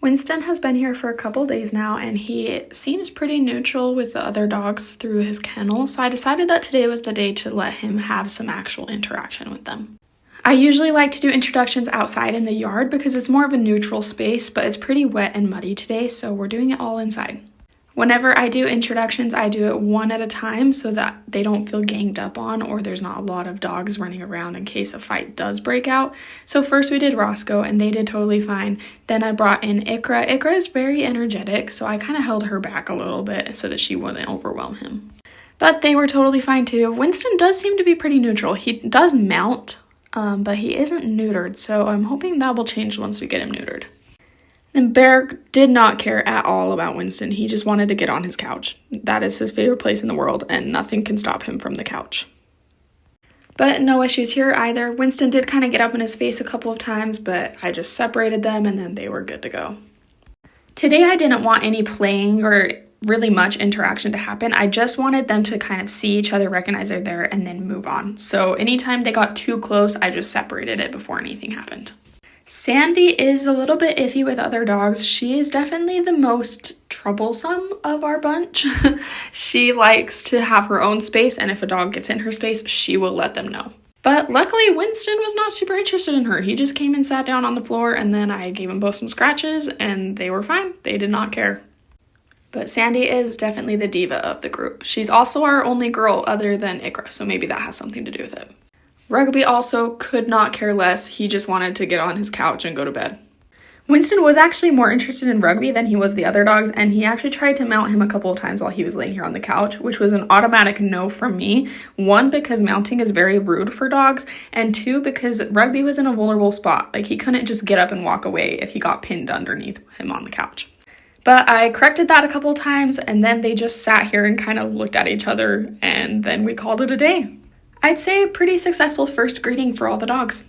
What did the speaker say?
Winston has been here for a couple days now, and he seems pretty neutral with the other dogs through his kennel, so I decided that today was the day to let him have some actual interaction with them. I usually like to do introductions outside in the yard because it's more of a neutral space, but it's pretty wet and muddy today, so we're doing it all inside. Whenever I do introductions, I do it one at a time so that they don't feel ganged up on or there's not a lot of dogs running around in case a fight does break out. So first we did Roscoe and they did totally fine. Then I brought in Ikra. Ikra is very energetic, so I kind of held her back a little bit so that she wouldn't overwhelm him. But they were totally fine too. Winston does seem to be pretty neutral. He does mount, but he isn't neutered, so I'm hoping that will change once we get him neutered. And Baric did not care at all about Winston. He just wanted to get on his couch. That is his favorite place in the world, and nothing can stop him from the couch. But no issues here either. Winston did kind of get up in his face a couple of times, but I just separated them and then they were good to go. Today I didn't want any playing or really much interaction to happen. I just wanted them to kind of see each other, recognize they're there, and then move on. So anytime they got too close, I just separated it before anything happened. Sandy is a little bit iffy with other dogs. She is definitely the most troublesome of our bunch. She likes to have her own space, and if a dog gets in her space, she will let them know. But luckily, Winston was not super interested in her. He just came and sat down on the floor, and then I gave them both some scratches, and they were fine. They did not care. But Sandy is definitely the diva of the group. She's also our only girl other than Ikra, so maybe that has something to do with it. Rugby also could not care less. He just wanted to get on his couch and go to bed. Winston was actually more interested in Rugby than he was the other dogs, and he actually tried to mount him a couple of times while he was laying here on the couch, which was an automatic no from me. One, because mounting is very rude for dogs, and two, because Rugby was in a vulnerable spot. Like, he couldn't just get up and walk away if he got pinned underneath him on the couch. But I corrected that a couple of times, and then they just sat here and kind of looked at each other, and then we called it a day. I'd say a pretty successful first greeting for all the dogs.